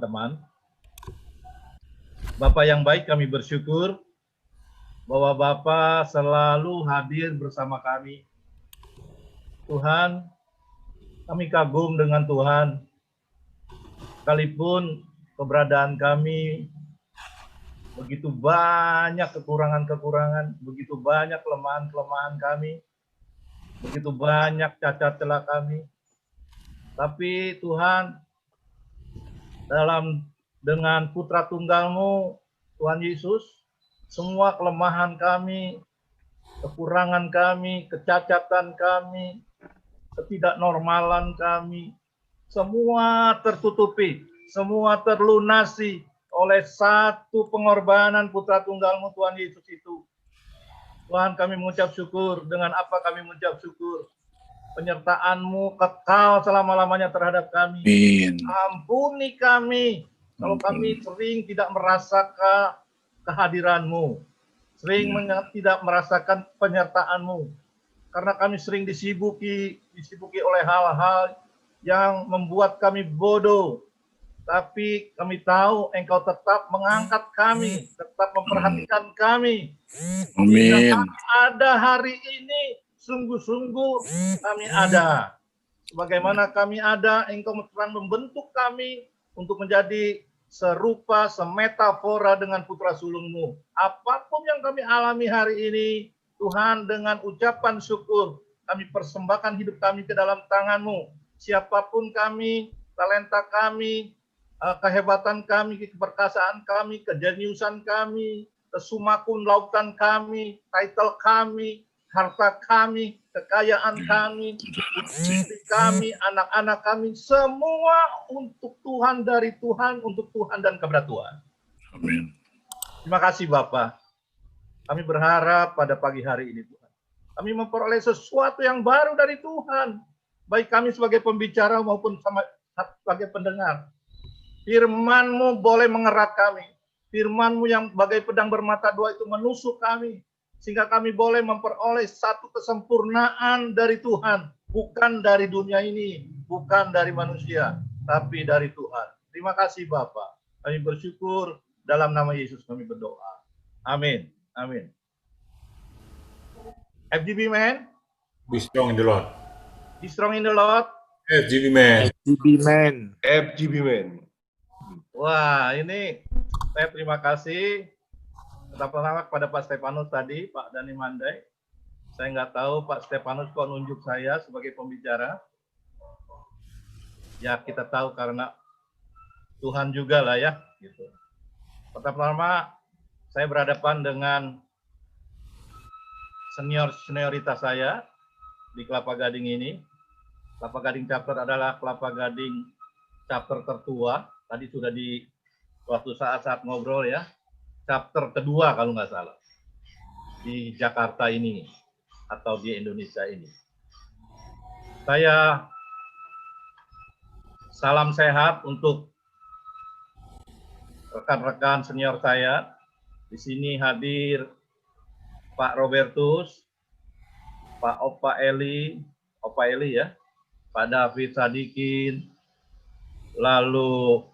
teman-teman. Bapak yang baik, kami bersyukur bahwa Bapak selalu hadir bersama kami. Tuhan, kami kagum dengan Tuhan, sekalipun keberadaan kami begitu banyak kekurangan-kekurangan, begitu banyak kelemahan-kelemahan kami, begitu banyak cacat celah kami. Tapi Tuhan, dengan Putra Tunggal-Mu, Tuhan Yesus, semua kelemahan kami, kekurangan kami, kecacatan kami, ketidaknormalan kami, semua tertutupi, semua terlunasi oleh satu pengorbanan Putra Tunggal-Mu, Tuhan Yesus itu. Tuhan, kami mengucap syukur. Dengan apa kami mengucap syukur? Penyertaan-Mu kekal selama-lamanya terhadap kami. Amin. Ampuni kami kalau kami sering tidak merasakan kehadiran-Mu, sering tidak merasakan penyertaan-Mu, karena kami sering disibuki oleh hal-hal yang membuat kami bodoh. Tapi kami tahu Engkau tetap mengangkat kami, tetap memperhatikan kami. Amin. Kami ada hari ini, sungguh-sungguh kami ada. Sebagaimana kami ada, Engkau telah membentuk kami untuk menjadi serupa, semetafora dengan putra sulung-Mu. Apapun yang kami alami hari ini, Tuhan, dengan ucapan syukur, kami persembahkan hidup kami ke dalam tangan-Mu. Siapapun kami, talenta kami, kehebatan kami, keperkasaan kami, kejeniusan kami, kesumakun lautan kami, title kami, harta kami, kekayaan kami, istri kami, anak-anak kami, semua untuk Tuhan, dari Tuhan, untuk Tuhan, dan kepada Tuhan. Amin. Terima kasih Bapak. Kami berharap pada pagi hari ini Tuhan, kami memperoleh sesuatu yang baru dari Tuhan, baik kami sebagai pembicara maupun sebagai pendengar. Firman-Mu boleh mengerat kami. Firman-Mu yang bagai pedang bermata dua itu menusuk kami, sehingga kami boleh memperoleh satu kesempurnaan dari Tuhan, bukan dari dunia ini, bukan dari manusia, tapi dari Tuhan. Terima kasih Bapak. Kami bersyukur, dalam nama Yesus kami berdoa. Amin. Amin. FGB man. Be strong in the Lord. Be strong in the Lord. FGB man. FGB man. FGB man. Wah, ini saya terima kasih pertama kepada Pak Stefanus tadi, Pak Dani Mandai. Saya nggak tahu Pak Stefanus kok nunjuk saya sebagai pembicara. Ya kita tahu karena Tuhan juga lah ya. Gitu. Pertama saya berhadapan dengan senioritas saya di Kelapa Gading ini. Kelapa Gading chapter adalah Kelapa Gading chapter tertua. Tadi sudah di waktu saat ngobrol ya. Chapter kedua kalau nggak salah. Di Jakarta ini atau di Indonesia ini. Saya salam sehat untuk rekan-rekan senior saya. Di sini hadir Pak Robertus, Pak Opa Eli ya, Pak David Sadikin, lalu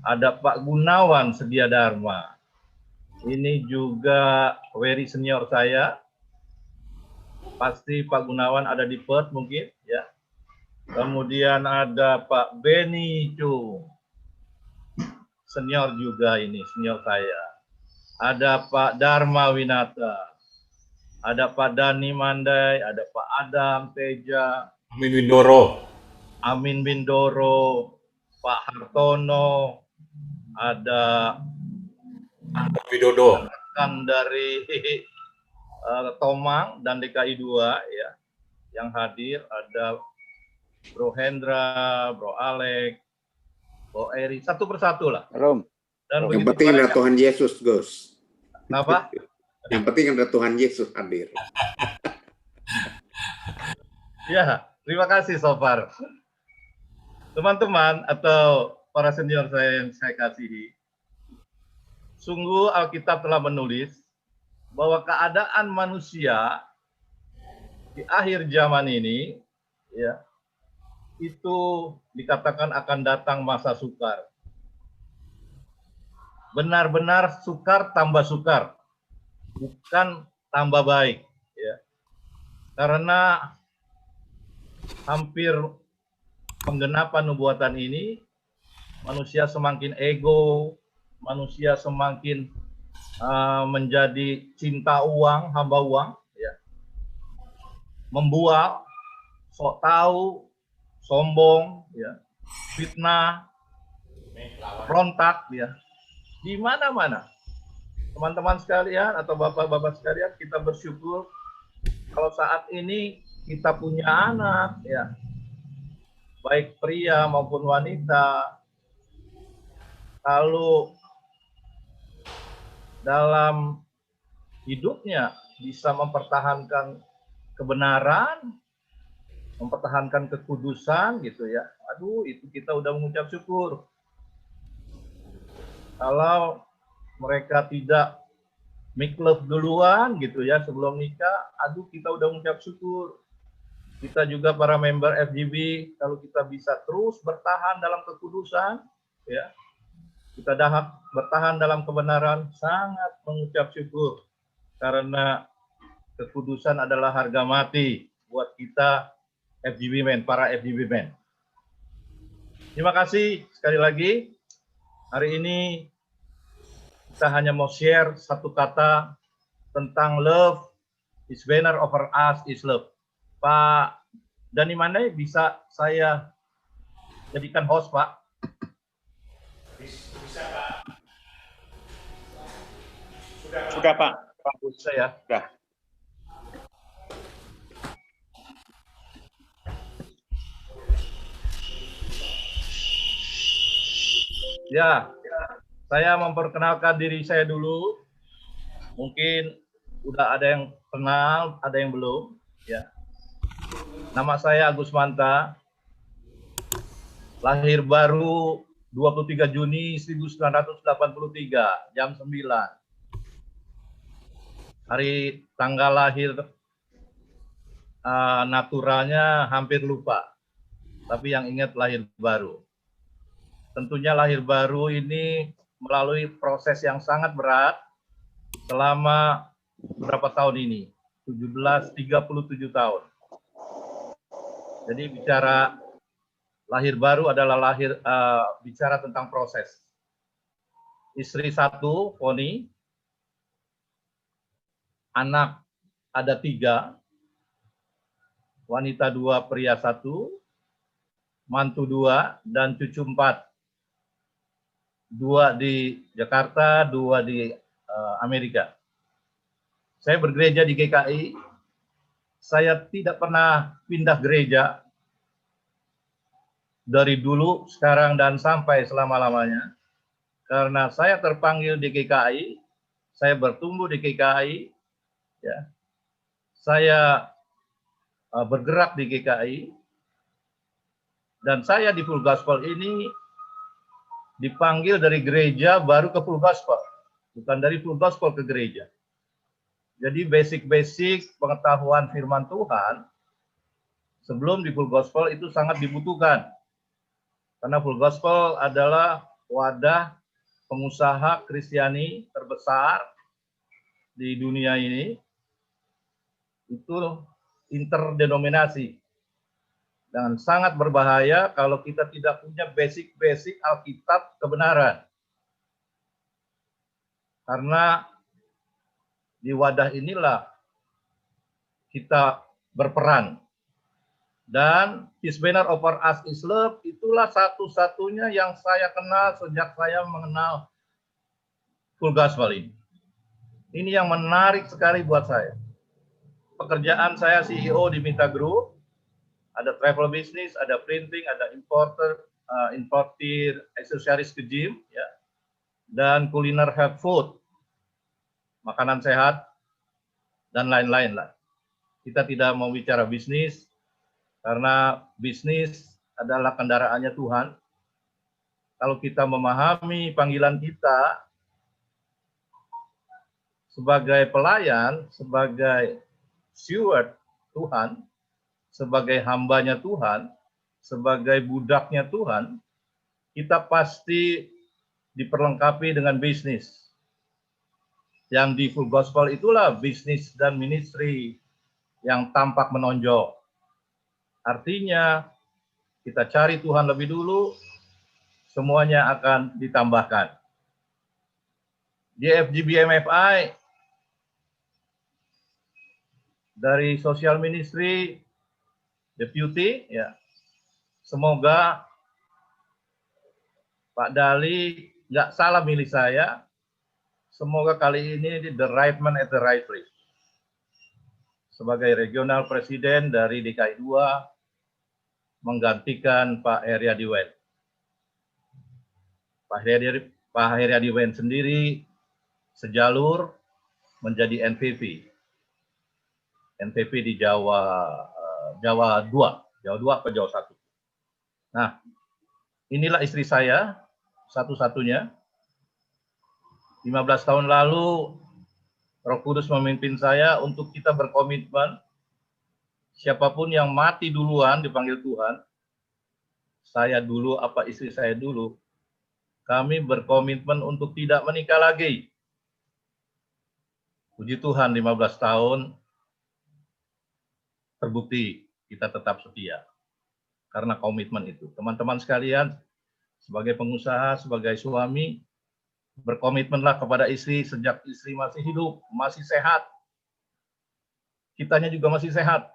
ada Pak Gunawan Sedia Dharma. Ini juga very senior saya. Pasti Pak Gunawan ada di Perth mungkin ya. Kemudian ada Pak Beni Chung. Senior juga ini, senior saya. Ada Pak Dharma Winata. Ada Pak Dani Mandai, ada Pak Adam Teja, Amin Bindoro, Pak Hartono, ada Widodo rekan dari Tomang dan DKI 2 ya yang hadir, ada Bro Hendra, Bro Alek, Bro Eri, satu persatu lah. Rom. Dan yang penting ada Tuhan Yesus, Gus. Kenapa? Yang penting ada Tuhan Yesus hadir. Ya, terima kasih so far. Teman-teman atau para senior saya yang saya kasihi, sungguh Alkitab telah menulis bahwa keadaan manusia di akhir zaman ini, ya, itu dikatakan akan datang masa sukar. benar-benar sukar tambah sukar, bukan tambah baik, ya. Karena hampir penggenapan nubuatan ini, manusia semakin ego, manusia semakin menjadi cinta uang, hamba uang, ya. Membual, sok tahu, sombong, ya, fitnah, frontak, ya. Di mana-mana. Teman-teman sekalian atau bapak-bapak sekalian, kita bersyukur kalau saat ini kita punya anak, ya, baik pria maupun wanita, kalau dalam hidupnya bisa mempertahankan kebenaran, mempertahankan kekudusan, gitu ya. Aduh, itu kita udah mengucap syukur. Kalau mereka tidak make love duluan, gitu ya, sebelum nikah, aduh, kita udah mengucap syukur. Kita juga para member FGB, kalau kita bisa terus bertahan dalam kekudusan, ya, kita bertahan dalam kebenaran, sangat mengucap syukur. Karena kekudusan adalah harga mati buat kita FGB Men, para FGB Men. Terima kasih sekali lagi. Hari ini kita hanya mau share satu kata tentang love is banner over us is love. Pak Dani Mandai, bisa saya jadikan host, Pak? Bisa, Pak. Sudah, Pak. Bisa ya? Sudah. Ya, saya memperkenalkan diri saya dulu. Mungkin udah ada yang kenal, ada yang belum. Ya. Nama saya Agus Manta. Lahir baru 23 Juni 1983, jam 9. Hari tanggal lahir naturalnya hampir lupa. Tapi yang ingat lahir baru. Tentunya lahir baru ini melalui proses yang sangat berat selama berapa tahun ini? 37 tahun. Jadi bicara lahir baru adalah bicara tentang proses. Istri 1, Poni, anak ada 3, wanita 2, pria 1, mantu 2, dan cucu 4. 2 di Jakarta, 2 di Amerika. Saya bergereja di GKI. Saya tidak pernah pindah gereja dari dulu, sekarang, dan sampai selama-lamanya. Karena saya terpanggil di GKI, saya bertumbuh di GKI, ya. Saya bergerak di GKI, dan saya di Full Gospel ini dipanggil dari gereja baru ke Full Gospel, bukan dari Full Gospel ke gereja. Jadi basic-basic pengetahuan firman Tuhan sebelum di Full Gospel itu sangat dibutuhkan. Karena Full Gospel adalah wadah pengusaha Kristiani terbesar di dunia ini. Itu interdenominasi. Dan sangat berbahaya kalau kita tidak punya basic-basic Alkitab kebenaran. Karena di wadah inilah kita berperan. Dan His banner over us is love, itulah satu-satunya yang saya kenal sejak saya mengenal Full Gospel ini. Ini yang menarik sekali buat saya. Pekerjaan saya CEO di Mita Group, ada travel business, ada printing, ada importir aksesoris ke gym, ya, dan kuliner health food, makanan sehat, dan lain-lain lah. Kita tidak mau bicara bisnis, karena bisnis adalah kendaraannya Tuhan. Kalau kita memahami panggilan kita sebagai pelayan, sebagai steward Tuhan, sebagai hambanya Tuhan, sebagai budaknya Tuhan, kita pasti diperlengkapi dengan bisnis. Yang di full gospel itulah bisnis dan ministry yang tampak menonjol. Artinya, kita cari Tuhan lebih dulu, semuanya akan ditambahkan. Di FGB MFI, dari social ministry, deputy, ya, semoga Pak Dali nggak salah milih saya. Semoga kali ini the right man at the right place. Sebagai regional presiden dari DKI 2 menggantikan Pak Heriadi Wen. Pak Heriadi Wen sendiri sejalur menjadi NPP. NPP di Jawa 2 atau Jawa 1. Nah, inilah istri saya satu-satunya. 15 tahun lalu Roh Kudus memimpin saya untuk kita berkomitmen, siapapun yang mati duluan dipanggil Tuhan, saya dulu apa istri saya dulu, kami berkomitmen untuk tidak menikah lagi. Puji Tuhan 15 tahun terbukti kita tetap setia karena komitmen itu. Teman-teman sekalian, sebagai pengusaha, sebagai suami, berkomitmenlah kepada istri sejak istri masih hidup, masih sehat. Kitanya juga masih sehat.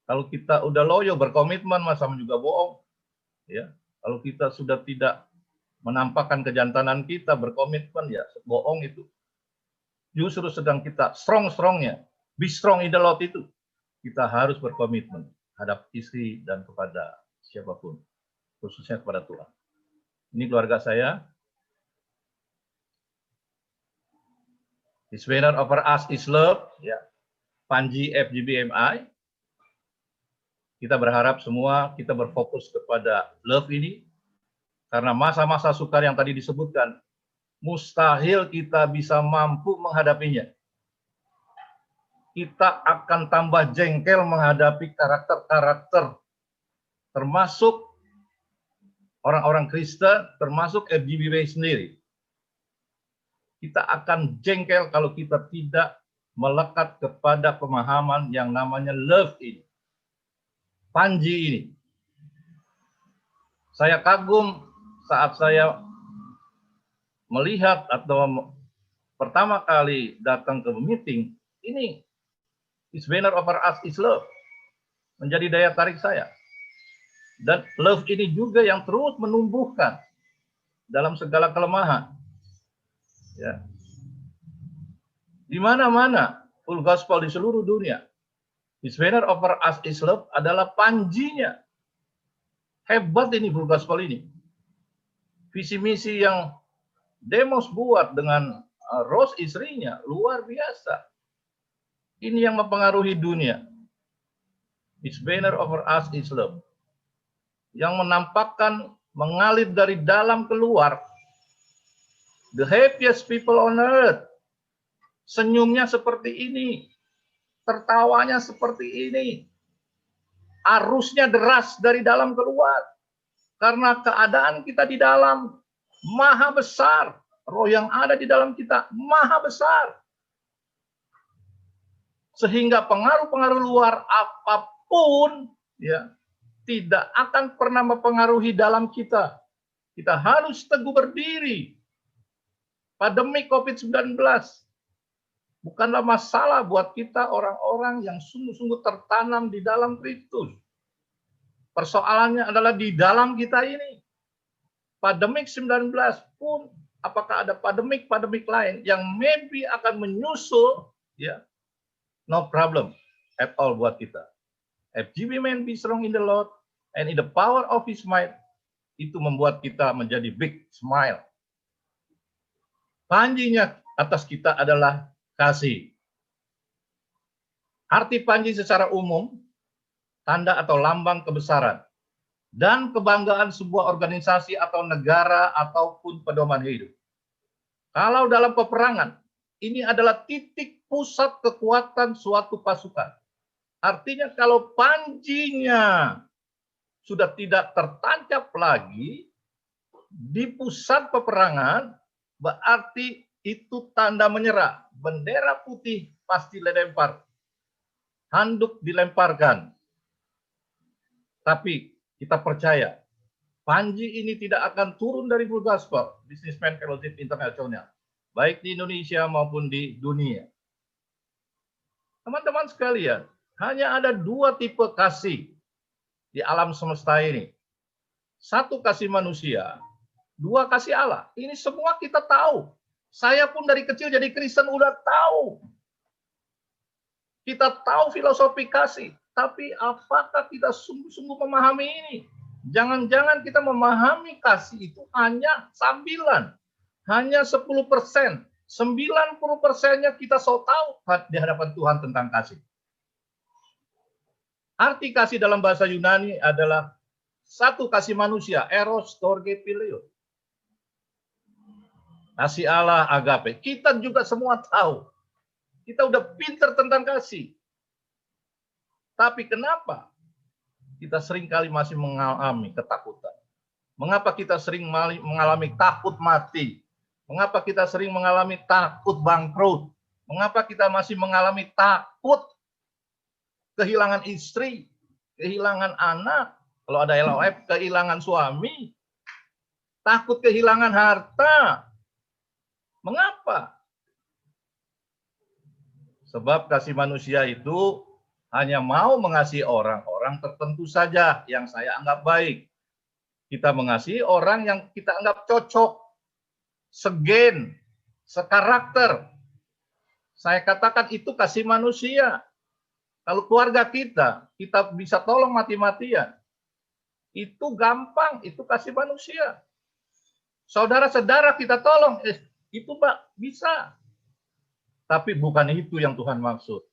Kalau kita udah loyo berkomitmen, masa juga bohong. Ya, kalau kita sudah tidak menampakkan kejantanan kita, berkomitmen, ya bohong itu. Justru sedang kita strong-strongnya, be strong in the Lord itu. Kita harus berkomitmen terhadap istri dan kepada siapapun, khususnya kepada Tuhan. Ini keluarga saya. His banner over us is love, ya. Panji FGBMI. Kita berharap semua kita berfokus kepada love ini, karena masa-masa sukar yang tadi disebutkan, mustahil kita bisa mampu menghadapinya. Kita akan tambah jengkel menghadapi karakter-karakter, termasuk orang-orang Kristen, termasuk FGBMI sendiri. Kita akan jengkel kalau kita tidak melekat kepada pemahaman yang namanya love ini. Panji ini. Saya kagum saat saya melihat atau pertama kali datang ke meeting, ini His banner over us is love. Menjadi daya tarik saya. Dan love ini juga yang terus menumbuhkan dalam segala kelemahan. Ya. Di mana-mana full gospel di seluruh dunia, His banner over us is love adalah panjinya. Hebat ini full gospel ini. Visi misi yang Demos buat dengan Rose istrinya luar biasa. Ini yang mempengaruhi dunia. His banner over us is love. Yang menampakkan mengalir dari dalam keluar. The happiest people on earth. Senyumnya seperti ini. Tertawanya seperti ini. Arusnya deras dari dalam keluar. Karena keadaan kita di dalam maha besar. Roh yang ada di dalam kita maha besar. Sehingga pengaruh-pengaruh luar apapun ya tidak akan pernah mempengaruhi dalam kita. Kita harus teguh berdiri. Pandemi COVID-19 bukanlah masalah buat kita orang-orang yang sungguh-sungguh tertanam di dalam Kristus. Persoalannya adalah di dalam kita ini. Pandemik 19 pun, apakah ada pandemik lain yang maybe akan menyusul, ya, no problem at all buat kita. FGB man be strong in the Lord and in the power of His might, itu membuat kita menjadi big smile. Panjinya atas kita adalah kasih. Arti panji secara umum, tanda atau lambang kebesaran dan kebanggaan sebuah organisasi atau negara ataupun pedoman hidup. Kalau dalam peperangan, ini adalah titik pusat kekuatan suatu pasukan. Artinya kalau panjinya sudah tidak tertancap lagi, di pusat peperangan, berarti itu tanda menyerah. Bendera putih pasti dilempar. Handuk dilemparkan. Tapi kita percaya, Panji ini tidak akan turun dari Full Gospel, Businessman Fellowship International, baik di Indonesia maupun di dunia. Teman-teman sekalian, hanya ada dua tipe kasih di alam semesta ini. Satu kasih manusia, dua kasih Allah. Ini semua kita tahu. Saya pun dari kecil jadi Kristen udah tahu. Kita tahu filosofi kasih, tapi apakah kita sungguh-sungguh memahami ini? Jangan-jangan kita memahami kasih itu hanya sambilan, hanya 10%. 90%-nya kita so tahu di hadapan Tuhan tentang kasih. Arti kasih dalam bahasa Yunani adalah satu kasih manusia, eros, storge, phileo. Kasih Allah, agape. Kita juga semua tahu. Kita udah pinter tentang kasih. Tapi kenapa kita seringkali masih mengalami ketakutan? Mengapa kita sering mengalami takut mati? Mengapa kita sering mengalami takut bangkrut? Mengapa kita masih mengalami takut kehilangan istri, kehilangan anak, kalau ada LOF, kehilangan suami, takut kehilangan harta? Mengapa? Sebab kasih manusia itu hanya mau mengasihi orang-orang tertentu saja yang saya anggap baik. Kita mengasihi orang yang kita anggap cocok, segen, sekarakter. Saya katakan itu kasih manusia. Kalau keluarga kita bisa tolong mati-matian. Itu gampang, itu kasih manusia. Saudara-saudara kita tolong, itu Pak, bisa. Tapi bukan itu yang Tuhan maksud.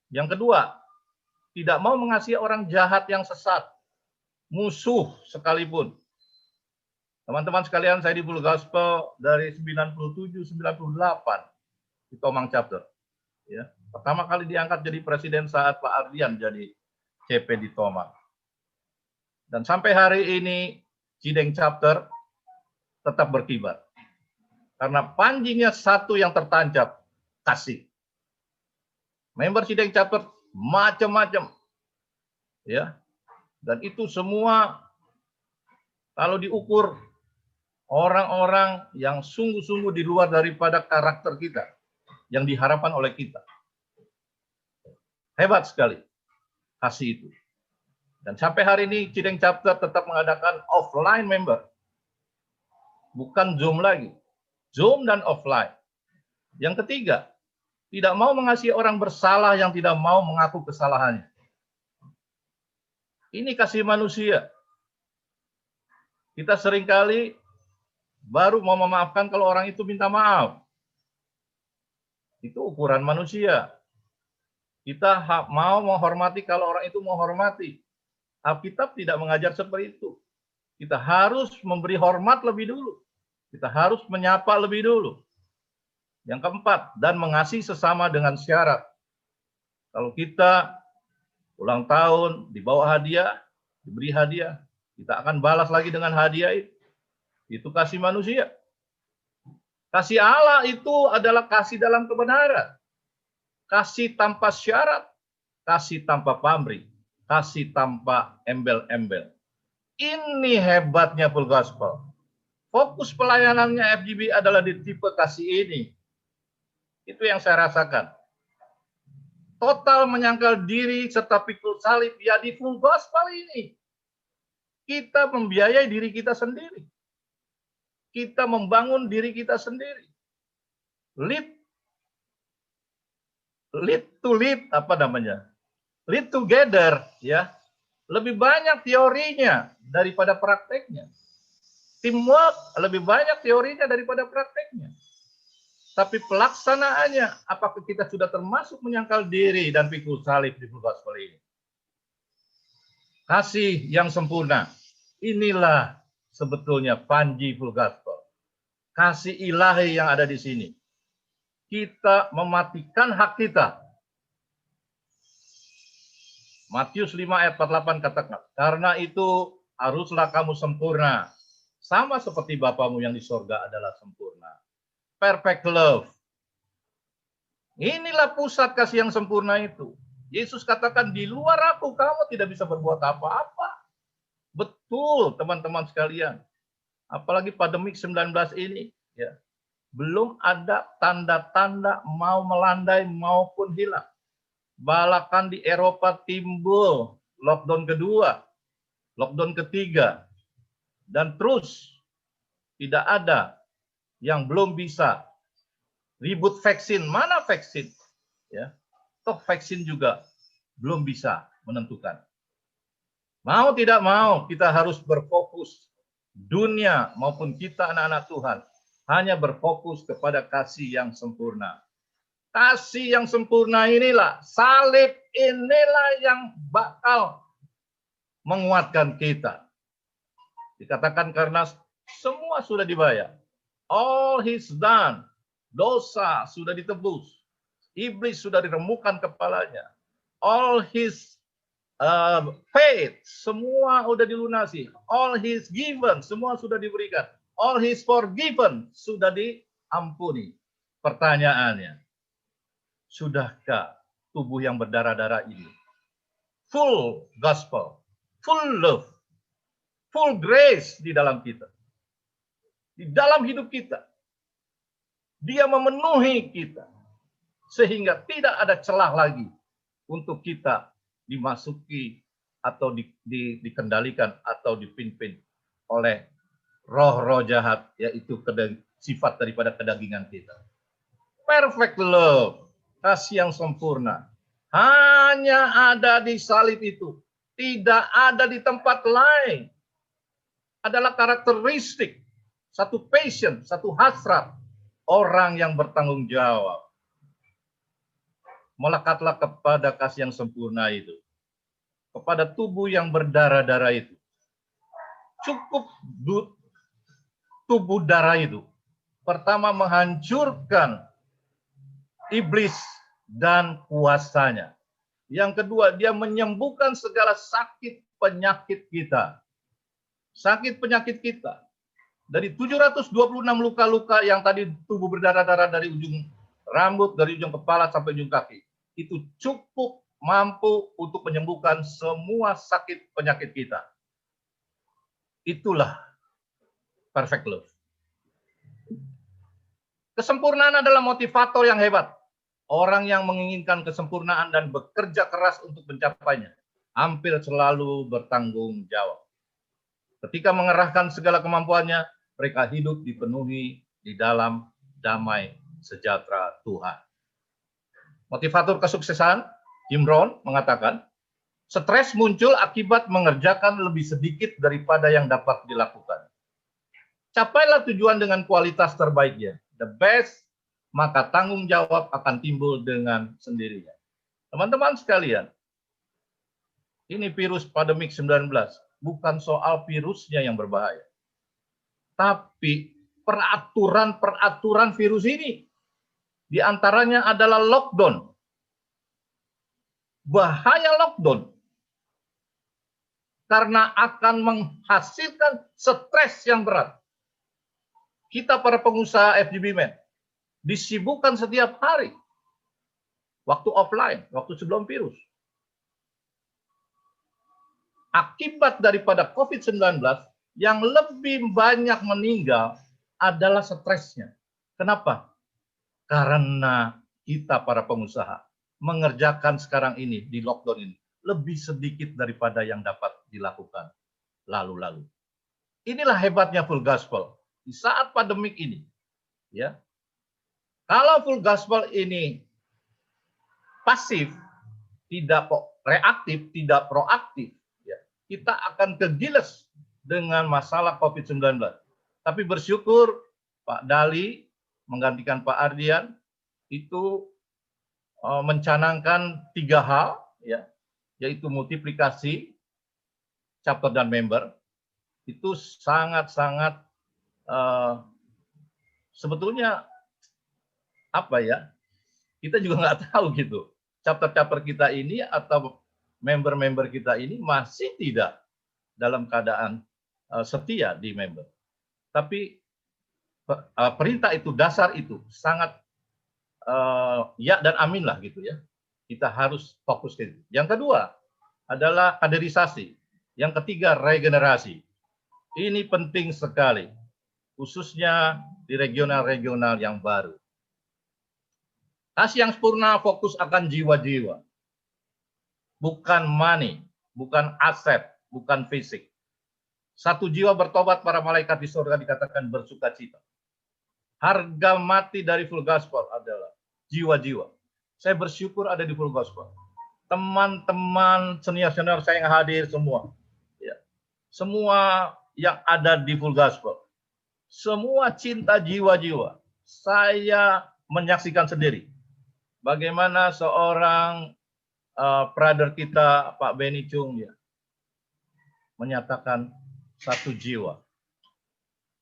Yang kedua, tidak mau mengasihi orang jahat yang sesat. Musuh sekalipun. Teman-teman sekalian, saya di Full Gospel dari 97-98 di Tomang Chapter. Ya, pertama kali diangkat jadi presiden saat Pak Ardian jadi CP di Tomang. Dan sampai hari ini Cideng Chapter tetap berkibar. Karena panjinya satu yang tertancap, kasih. Member Cideng Chapter macam-macam. Ya. Dan itu semua kalau diukur orang-orang yang sungguh-sungguh di luar daripada karakter kita yang diharapkan oleh kita. Hebat sekali kasih itu. Dan sampai hari ini Cideng Chapter tetap mengadakan offline member. Bukan Zoom lagi. Zoom dan offline. Yang ketiga, tidak mau mengasihi orang bersalah yang tidak mau mengaku kesalahannya. Ini kasih manusia. Kita seringkali baru mau memaafkan kalau orang itu minta maaf. Itu ukuran manusia. Kita mau menghormati kalau orang itu mau hormati. Alkitab tidak mengajar seperti itu. Kita harus memberi hormat lebih dulu. Kita harus menyapa lebih dulu. Yang keempat, dan mengasihi sesama dengan syarat. Kalau kita ulang tahun, dibawa hadiah, diberi hadiah, kita akan balas lagi dengan hadiah itu. Itu kasih manusia. Kasih Allah itu adalah kasih dalam kebenaran. Kasih tanpa syarat, kasih tanpa pamrih, kasih tanpa embel-embel. Ini hebatnya Full Gospel. Fokus pelayanannya FGB adalah di tipe kasih ini. Itu yang saya rasakan. Total menyangkal diri serta pikul salib ya di Full Gospel ini. Kita membiayai diri kita sendiri. Kita membangun diri kita sendiri. Lead to lead, apa namanya? Lead together, ya. Lebih banyak teorinya daripada prakteknya. Teamwork lebih banyak teorinya daripada prakteknya. Tapi pelaksanaannya, apakah kita sudah termasuk menyangkal diri dan pikul salib di Full Gospel ini? Kasih yang sempurna. Inilah sebetulnya panji Full Gospel. Kasih ilahi yang ada di sini. Kita mematikan hak kita. Matius 5 ayat 48 katakan, karena itu haruslah kamu sempurna, sama seperti Bapamu yang di sorga adalah sempurna. Perfect love. Inilah pusat kasih yang sempurna itu. Yesus katakan, di luar aku kamu tidak bisa berbuat apa-apa. Betul, teman-teman sekalian. Apalagi pandemik 19 ini, ya. Belum ada tanda-tanda mau melandai maupun hilang. Bahkan di Eropa timbul lockdown kedua, lockdown ketiga, dan terus tidak ada yang belum bisa ribut vaksin. Mana vaksin? Ya, toh vaksin juga belum bisa menentukan. Mau tidak mau kita harus berfokus, dunia maupun kita anak-anak Tuhan hanya berfokus kepada kasih yang sempurna. Kasih yang sempurna inilah, salib inilah yang bakal menguatkan kita. Dikatakan karena semua sudah dibayar. All is done. Dosa sudah ditebus. Iblis sudah diremukkan kepalanya. All his paid, semua sudah dilunasi. All his given, semua sudah diberikan. All his forgiven, sudah diampuni. Pertanyaannya, sudahkah tubuh yang berdarah-darah ini full gospel, full love, full grace di dalam kita? Di dalam hidup kita. Dia memenuhi kita. Sehingga tidak ada celah lagi untuk kita dimasuki atau dikendalikan atau dipimpin oleh roh-roh jahat, yaitu sifat daripada kedagingan kita. Perfect love, kasih yang sempurna, hanya ada di salib itu, tidak ada di tempat lain. Adalah karakteristik, satu passion, satu hasrat orang yang bertanggung jawab. Melekatlah kepada kasih yang sempurna itu, kepada tubuh yang berdarah-darah itu. Cukup tubuh darah itu pertama menghancurkan iblis dan kuasanya. Yang kedua, dia menyembuhkan segala sakit penyakit kita. Sakit penyakit kita. Dari 726 luka-luka yang tadi tubuh berdarah-darah dari ujung rambut, dari ujung kepala sampai ujung kaki. Itu cukup mampu untuk menyembuhkan semua sakit penyakit kita. Itulah perfect love. Kesempurnaan adalah motivator yang hebat. Orang yang menginginkan kesempurnaan dan bekerja keras untuk mencapainya hampir selalu bertanggung jawab. Ketika mengerahkan segala kemampuannya, mereka hidup dipenuhi di dalam damai sejahtera Tuhan. Motivator kesuksesan, Jim Rohn mengatakan, stres muncul akibat mengerjakan lebih sedikit daripada yang dapat dilakukan. Capailah tujuan dengan kualitas terbaiknya, the best, maka tanggung jawab akan timbul dengan sendirinya. Teman-teman sekalian, ini virus pandemik 19, bukan soal virusnya yang berbahaya, tapi peraturan-peraturan virus ini. Di antaranya adalah lockdown. Bahaya lockdown. Karena akan menghasilkan stres yang berat. Kita para pengusaha FGB Men disibukkan setiap hari. Waktu offline, waktu sebelum virus. Akibat daripada COVID-19, yang lebih banyak meninggal adalah stresnya. Kenapa? Karena kita para pengusaha mengerjakan sekarang ini di lockdown ini lebih sedikit daripada yang dapat dilakukan lalu-lalu. Inilah hebatnya full gospel di saat pandemik ini. Ya, kalau full gospel ini pasif, tidak reaktif, tidak proaktif, ya, kita akan kegiles dengan masalah COVID-19. Tapi bersyukur Pak Dali menggantikan Pak Ardian itu mencanangkan 3 hal, ya, yaitu multiplikasi chapter dan member. Itu sangat-sangat sebetulnya apa ya? Kita juga nggak tahu gitu. Chapter-chapter kita ini atau member-member kita ini masih tidak dalam keadaan setia di member. Tapi perintah itu, dasar itu sangat ya dan amin lah gitu ya. Kita harus fokus ke itu. Yang kedua adalah kaderisasi. Yang ketiga regenerasi. Ini penting sekali, khususnya di regional-regional yang baru. Kasih yang sempurna fokus akan jiwa-jiwa. Bukan money, bukan aset, bukan fisik. Satu jiwa bertobat, para malaikat di surga dikatakan bersukacita. Harga mati dari full gospel adalah jiwa-jiwa. Saya bersyukur ada di full gospel. Teman-teman senior-senior saya yang hadir semua. Ya. Semua yang ada di full gospel. Semua cinta jiwa-jiwa. Saya menyaksikan sendiri. Bagaimana seorang brother kita, Pak Benny Chung, ya, menyatakan satu jiwa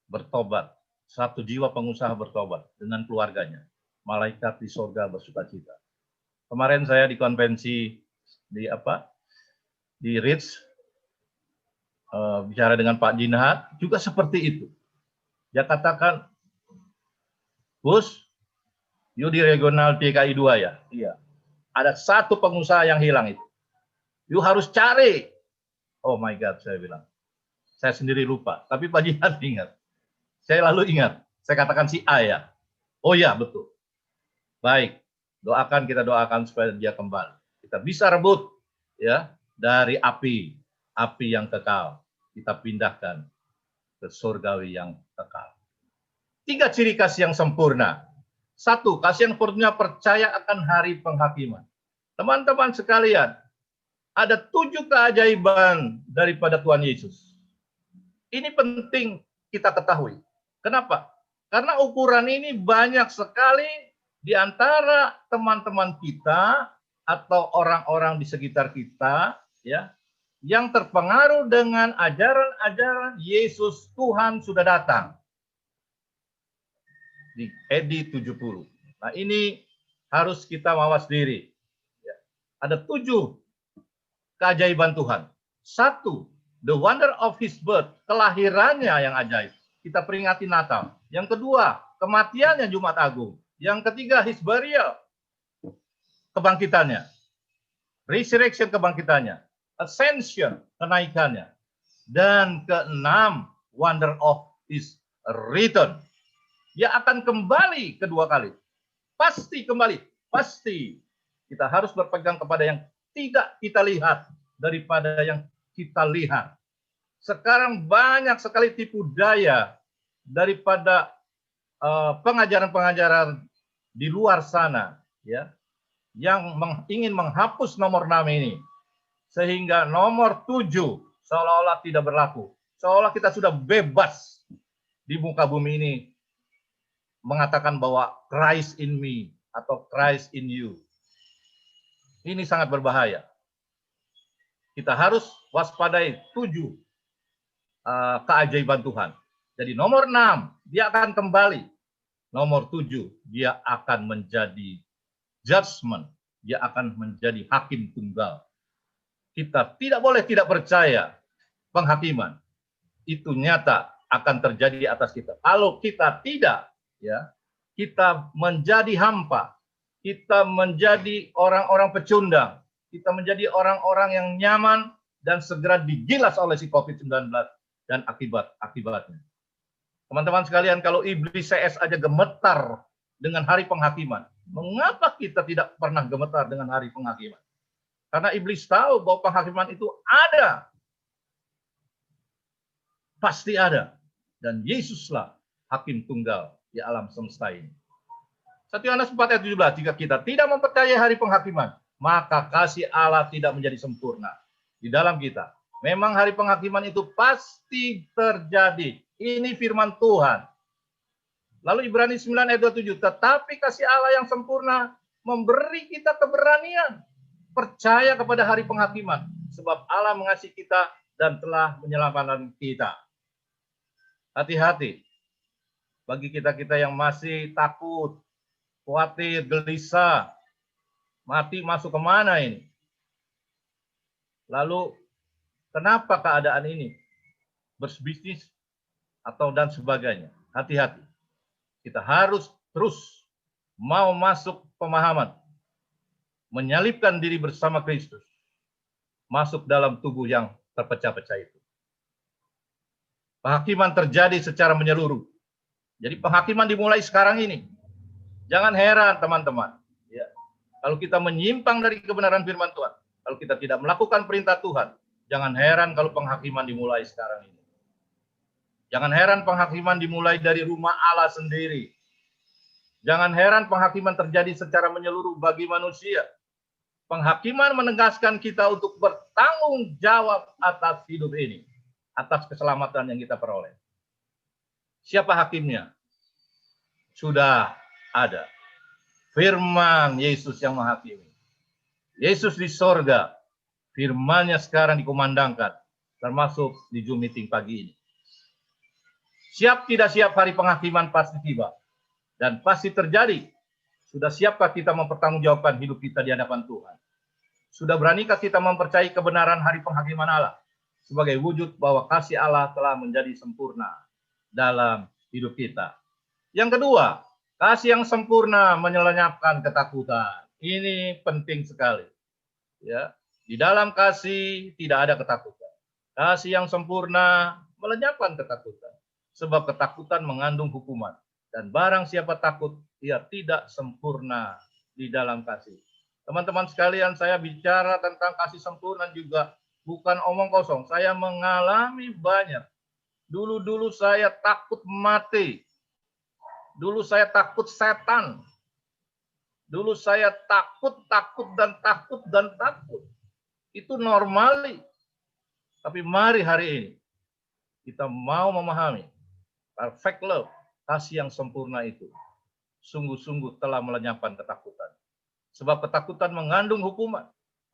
bertobat. Satu jiwa pengusaha bertobat dengan keluarganya. Malaikat di surga bersukacita. Kemarin saya di konvensi di Ritz, bicara dengan Pak Jinhat, juga seperti itu. Dia katakan, Gus, you di regional DKI 2 ya? Iya. Ada satu pengusaha yang hilang itu. You harus cari. Oh my God, saya bilang. Saya sendiri lupa, tapi Pak Jinhat ingat. Saya lalu ingat, saya katakan si A ya. Oh ya, betul. Baik, kita doakan supaya dia kembali. Kita bisa rebut ya dari api yang kekal. Kita pindahkan ke surgawi yang kekal. 3 ciri kasih yang sempurna. 1, kasih yang sempurna percaya akan hari penghakiman. Teman-teman sekalian, ada 7 keajaiban daripada Tuhan Yesus. Ini penting kita ketahui. Kenapa? Karena ukuran ini banyak sekali di antara teman-teman kita atau orang-orang di sekitar kita, ya, yang terpengaruh dengan ajaran-ajaran Yesus Tuhan sudah datang. Di AD 70. Nah, ini harus kita mawas diri. Ya. Ada 7 keajaiban Tuhan. 1, the wonder of his birth, kelahirannya yang ajaib. Kita peringati Natal. Yang kedua, kematiannya Jumat Agung. Yang ketiga, his burial, kebangkitannya. Resurrection, kebangkitannya. Ascension, kenaikannya. Dan keenam, wonder of his return. Dia akan kembali kedua kali. Pasti kembali. Pasti. Kita harus berpegang kepada yang tidak kita lihat daripada yang kita lihat. Sekarang banyak sekali tipu daya daripada pengajaran-pengajaran di luar sana, ya, yang ingin menghapus nomor 6 ini, sehingga nomor 7 seolah-olah tidak berlaku, seolah kita sudah bebas di muka bumi ini mengatakan bahwa Christ in me atau Christ in you. Ini sangat berbahaya. Kita harus waspadai 7 keajaiban Tuhan. Jadi nomor 6, dia akan kembali. Nomor 7, dia akan menjadi judgment. Dia akan menjadi hakim tunggal. Kita tidak boleh tidak percaya penghakiman. Itu nyata akan terjadi atas kita. Kalau kita tidak, ya, kita menjadi hampa. Kita menjadi orang-orang pecundang. Kita menjadi orang-orang yang nyaman dan segera digilas oleh si COVID-19 dan akibatnya. Teman-teman sekalian, kalau iblis CS aja gemetar dengan hari penghakiman, mengapa kita tidak pernah gemetar dengan hari penghakiman? Karena iblis tahu bahwa penghakiman itu ada. Pasti ada. Dan Yesuslah hakim tunggal di alam semesta ini. 1 Yohanes 4 ayat 17, jika kita tidak mempercayai hari penghakiman, maka kasih Allah tidak menjadi sempurna di dalam kita. Memang hari penghakiman itu pasti terjadi. Ini firman Tuhan. Lalu Ibrani 9 ayat 27, tetapi kasih Allah yang sempurna memberi kita keberanian percaya kepada hari penghakiman, sebab Allah mengasihi kita dan telah menyelamatkan kita. Hati-hati bagi kita-kita yang masih takut, khawatir, gelisah, mati masuk kemana ini? Lalu kenapa keadaan ini? Berbisnis atau dan sebagainya. Hati-hati. Kita harus terus mau masuk pemahaman, menyalibkan diri bersama Kristus, masuk dalam tubuh yang terpecah-pecah itu. Penghakiman terjadi secara menyeluruh. Jadi penghakiman dimulai sekarang ini. Jangan heran teman-teman. Ya. Kalau kita menyimpang dari kebenaran firman Tuhan, kalau kita tidak melakukan perintah Tuhan, jangan heran kalau penghakiman dimulai sekarang ini. Jangan heran penghakiman dimulai dari rumah Allah sendiri. Jangan heran penghakiman terjadi secara menyeluruh bagi manusia. Penghakiman menegaskan kita untuk bertanggung jawab atas hidup ini, atas keselamatan yang kita peroleh. Siapa hakimnya? Sudah ada. Firman Yesus yang menghakimi. Yesus di sorga. Firman-Nya sekarang dikumandangkan, termasuk di Zoom meeting pagi ini. Siap tidak siap hari penghakiman pasti tiba. Dan pasti terjadi. Sudah siapkah kita mempertanggungjawabkan hidup kita di hadapan Tuhan? Sudah beranikah kita mempercayai kebenaran hari penghakiman Allah sebagai wujud bahwa kasih Allah telah menjadi sempurna dalam hidup kita? Yang kedua, kasih yang sempurna menyelenyapkan ketakutan. Ini penting sekali. Ya, di dalam kasih tidak ada ketakutan. Kasih yang sempurna melenyapkan ketakutan. Sebab ketakutan mengandung hukuman. Dan barang siapa takut, dia tidak sempurna di dalam kasih. Teman-teman sekalian, saya bicara tentang kasih sempurna juga bukan omong kosong. Saya mengalami banyak. Dulu saya takut mati. Dulu saya takut setan. Dulu saya takut dan takut. Itu normal. Tapi mari hari ini kita mau memahami perfect love. Kasih yang sempurna itu sungguh-sungguh telah melenyapkan ketakutan. Sebab ketakutan mengandung hukuman.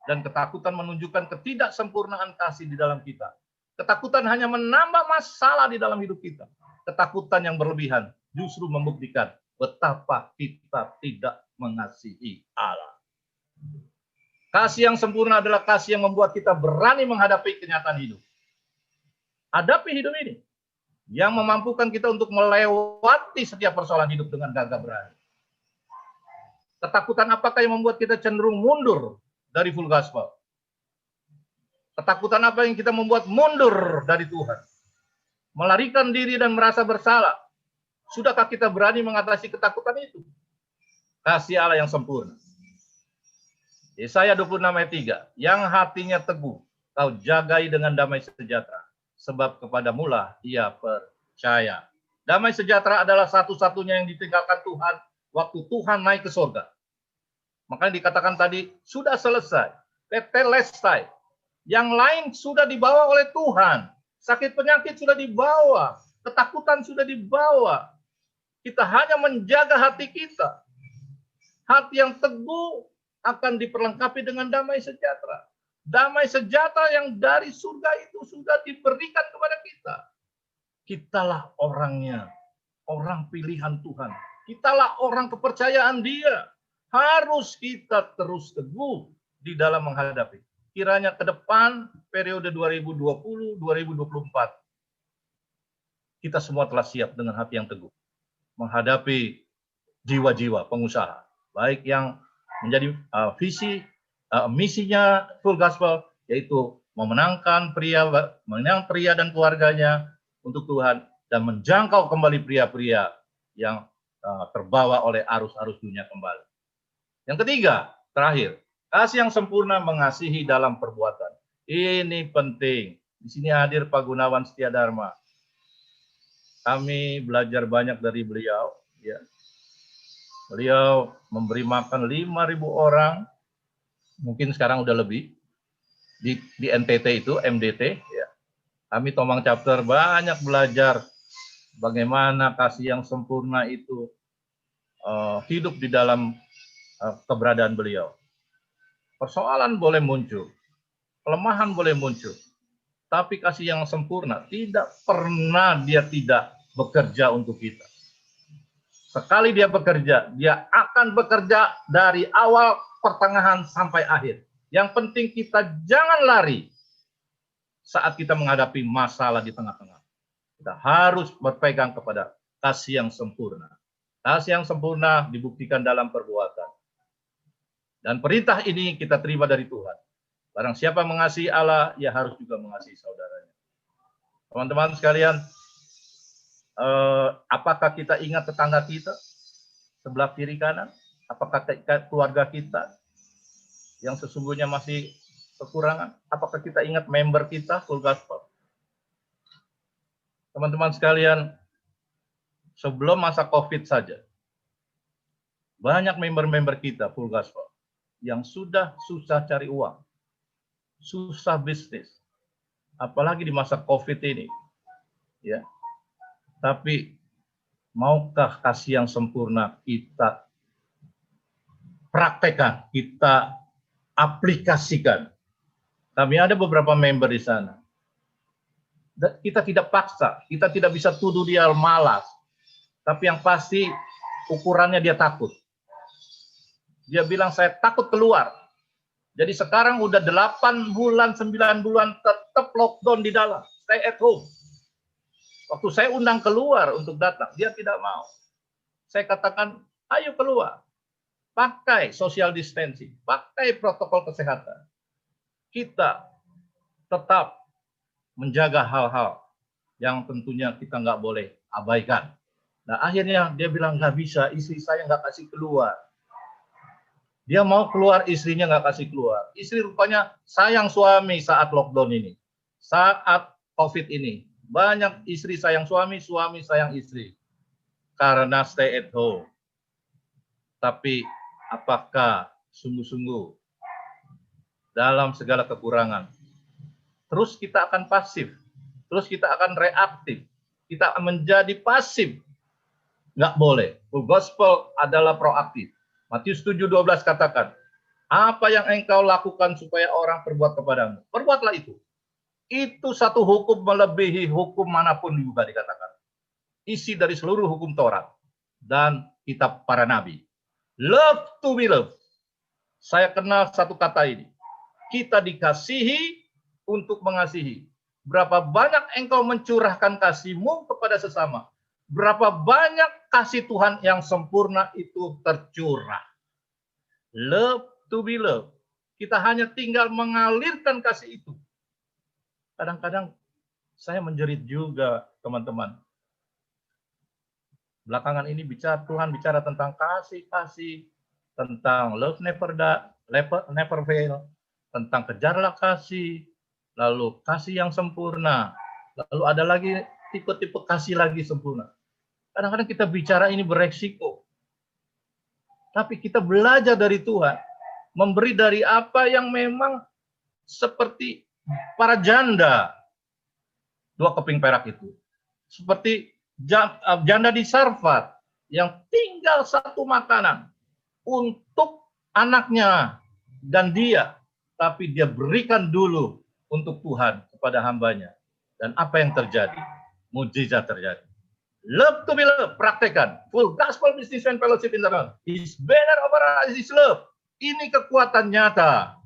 Dan ketakutan menunjukkan ketidaksempurnaan kasih di dalam kita. Ketakutan hanya menambah masalah di dalam hidup kita. Ketakutan yang berlebihan justru membuktikan betapa kita tidak mengasihi Allah. Kasih yang sempurna adalah kasih yang membuat kita berani menghadapi kenyataan hidup. Hadapi hidup ini. Yang memampukan kita untuk melewati setiap persoalan hidup dengan gagah berani. Ketakutan apakah yang membuat kita cenderung mundur dari full gospel? Ketakutan apa yang kita membuat mundur dari Tuhan? Melarikan diri dan merasa bersalah. Sudahkah kita berani mengatasi ketakutan itu? Kasih Allah yang sempurna. Yesaya 26 ayat 3. Yang hatinya teguh, kau jagai dengan damai sejahtera. Sebab kepadamulah ia percaya. Damai sejahtera adalah satu-satunya yang ditinggalkan Tuhan waktu Tuhan naik ke surga. Makanya dikatakan tadi, sudah selesai. Tetelestai. Yang lain sudah dibawa oleh Tuhan. Sakit penyakit sudah dibawa. Ketakutan sudah dibawa. Kita hanya menjaga hati kita. Hati yang teguh akan diperlengkapi dengan damai sejahtera. Damai sejahtera yang dari surga itu sudah diberikan kepada kita. Kitalah orangnya, orang pilihan Tuhan. Kitalah orang kepercayaan Dia. Harus kita terus teguh di dalam menghadapi. Kiranya ke depan periode 2020-2024 kita semua telah siap dengan hati yang teguh menghadapi jiwa-jiwa pengusaha, baik yang menjadi misinya full gospel, yaitu memenangkan pria dan keluarganya untuk Tuhan dan menjangkau kembali pria-pria yang terbawa oleh arus-arus dunia kembali. Yang ketiga, terakhir, kasih yang sempurna mengasihi dalam perbuatan. Ini penting. Di sini hadir Pak Gunawan Setiadharma. Kami belajar banyak dari beliau. Ya. Beliau memberi makan 5.000 orang. Mungkin sekarang udah lebih. Di NTT itu, MDT. Ya. Kami Tomang Chapter banyak belajar bagaimana kasih yang sempurna itu hidup di dalam keberadaan beliau. Persoalan boleh muncul, kelemahan boleh muncul, tapi kasih yang sempurna tidak pernah dia tidak bekerja untuk kita. Sekali dia bekerja, dia akan bekerja dari awal, pertengahan, sampai akhir. Yang penting kita jangan lari saat kita menghadapi masalah di tengah-tengah. Kita harus berpegang kepada kasih yang sempurna. Kasih yang sempurna dibuktikan dalam perbuatan. Dan perintah ini kita terima dari Tuhan. Barang siapa mengasihi Allah, ia harus juga mengasihi saudaranya. Teman-teman sekalian, apakah kita ingat tetangga kita sebelah kiri kanan? Apakah keluarga kita yang sesungguhnya masih kekurangan? Apakah kita ingat member kita full gospel? Teman-teman sekalian, sebelum masa COVID saja, banyak member-member kita full gospel yang sudah susah cari uang, susah bisnis, apalagi di masa COVID ini, ya. Tapi maukah kasih yang sempurna kita praktekkan, kita aplikasikan? Kami ada beberapa member di sana. Kita tidak paksa, kita tidak bisa tuduh dia malas. Tapi yang pasti ukurannya dia takut. Dia bilang saya takut keluar. Jadi sekarang udah 8 bulan, 9 bulan tetap lockdown di dalam. Stay at home. Waktu saya undang keluar untuk datang, dia tidak mau. Saya katakan, ayo keluar. Pakai social distancing, pakai protokol kesehatan. Kita tetap menjaga hal-hal yang tentunya kita nggak boleh abaikan. Nah akhirnya dia bilang nggak bisa, istri saya nggak kasih keluar. Dia mau keluar, istrinya nggak kasih keluar. Istri rupanya sayang suami saat lockdown ini, saat COVID ini. Banyak istri sayang suami, suami sayang istri. Karena stay at home. Tapi apakah sungguh-sungguh dalam segala kekurangan terus kita akan pasif, terus kita akan reaktif, kita akan menjadi pasif? Nggak boleh. Full gospel adalah proaktif. Matius 7:12 katakan, apa yang engkau lakukan supaya orang perbuat kepadamu, perbuatlah itu. Itu satu hukum melebihi hukum manapun juga dikatakan. Isi dari seluruh hukum Taurat dan kitab para nabi. Love to be loved. Saya kenal satu kata ini. Kita dikasihi untuk mengasihi. Berapa banyak engkau mencurahkan kasihmu kepada sesama. Berapa banyak kasih Tuhan yang sempurna itu tercurah. Love to be loved. Kita hanya tinggal mengalirkan kasih itu. Kadang-kadang saya menjerit juga, teman-teman. Belakangan ini Tuhan bicara tentang kasih, tentang love never fail, tentang kejarlah kasih, lalu kasih yang sempurna, lalu ada lagi tipe-tipe kasih lagi sempurna. Kadang-kadang kita bicara ini beresiko. Tapi kita belajar dari Tuhan, memberi dari apa yang memang seperti para janda 2 keping perak itu. Seperti janda di Sarfat yang tinggal satu makanan untuk anaknya dan dia, tapi dia berikan dulu untuk Tuhan kepada hambanya. Dan apa yang terjadi? Mujizat terjadi. Love to be loved, praktekan. Full Gospel Business and Fellowship International. His banner over us is love. Ini kekuatan nyata.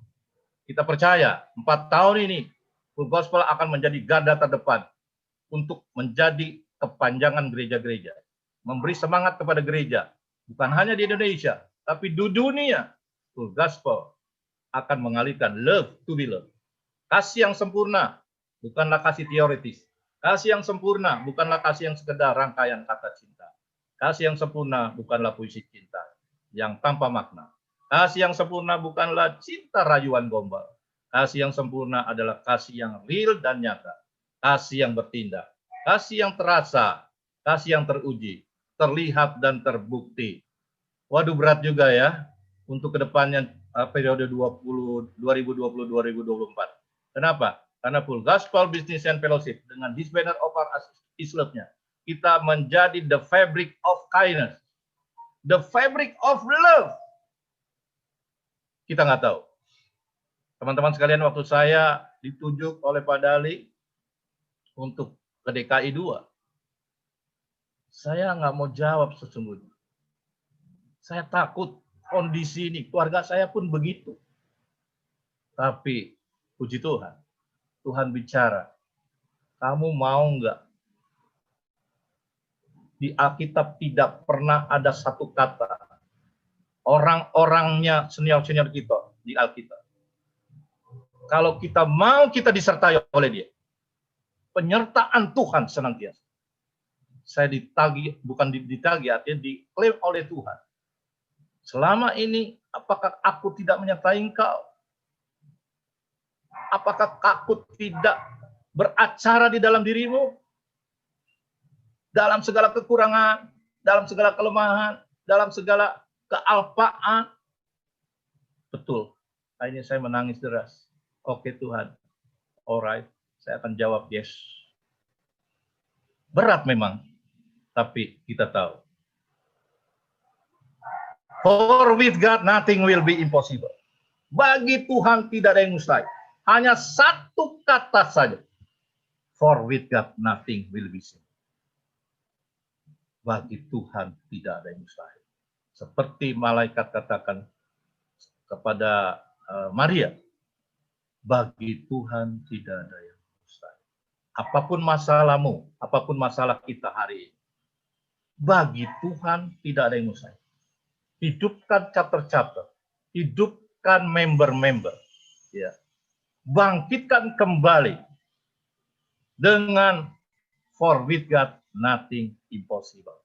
Kita percaya 4 tahun ini Full Gospel akan menjadi garda terdepan untuk menjadi kepanjangan gereja-gereja. Memberi semangat kepada gereja. Bukan hanya di Indonesia, tapi di dunia. Full Gospel akan mengalihkan love to be loved. Kasih yang sempurna bukanlah kasih teoritis. Kasih yang sempurna bukanlah kasih yang sekedar rangkaian kata cinta. Kasih yang sempurna bukanlah puisi cinta yang tanpa makna. Kasih yang sempurna bukanlah cinta rayuan gombal. Kasih yang sempurna adalah kasih yang real dan nyata. Kasih yang bertindak. Kasih yang terasa. Kasih yang teruji. Terlihat dan terbukti. Waduh, berat juga ya untuk kedepannya periode 2020-2024. Kenapa? Karena Full Gospel Business and Fellowship dengan His banner over us is love-nya, kita menjadi the fabric of kindness, the fabric of love. Kita nggak tahu. Teman-teman sekalian, waktu saya ditunjuk oleh Pak Dali untuk ke DKI 2, saya nggak mau jawab sesungguhnya. Saya takut kondisi ini, keluarga saya pun begitu. Tapi puji Tuhan, Tuhan bicara, kamu mau nggak di Alkitab tidak pernah ada satu kata orang-orangnya senior-senior kita di Alkitab. Kalau kita mau kita disertai oleh dia, penyertaan Tuhan senantiasa. Saya ditagih, bukan ditagih, artinya diklaim oleh Tuhan. Selama ini, apakah aku tidak menyertai engkau? Apakah aku tidak beracara di dalam dirimu? Dalam segala kekurangan, dalam segala kelemahan, dalam segala kealpaan. Betul. Akhirnya saya menangis deras. Oke Tuhan, alright, saya akan jawab yes. Berat memang, tapi kita tahu. For with God nothing will be impossible. Bagi Tuhan tidak ada yang mustahil. Hanya satu kata saja. For with God nothing will be impossible. Bagi Tuhan tidak ada yang mustahil. Seperti malaikat katakan kepada Maria, bagi Tuhan tidak ada yang mustahil. Apapun masalahmu, apapun masalah kita hari ini, bagi Tuhan tidak ada yang mustahil. Hidupkan chapter-chapter, hidupkan member-member, ya. Bangkitkan kembali dengan for with God nothing impossible.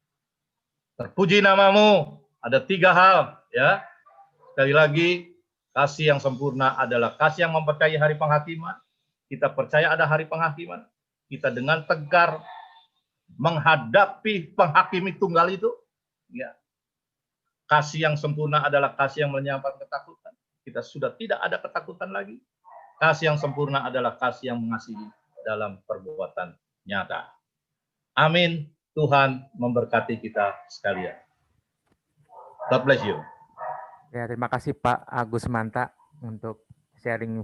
Terpuji namamu. Ada 3 hal, ya. Sekali lagi, kasih yang sempurna adalah kasih yang mempercayai hari penghakiman. Kita percaya ada hari penghakiman. Kita dengan tegar menghadapi penghakimi tunggal itu. Ya. Kasih yang sempurna adalah kasih yang menyampai ketakutan. Kita sudah tidak ada ketakutan lagi. Kasih yang sempurna adalah kasih yang mengasihi dalam perbuatan nyata. Amin. Tuhan memberkati kita sekalian. God bless you. Ya, terima kasih Pak Agus Manta untuk sharing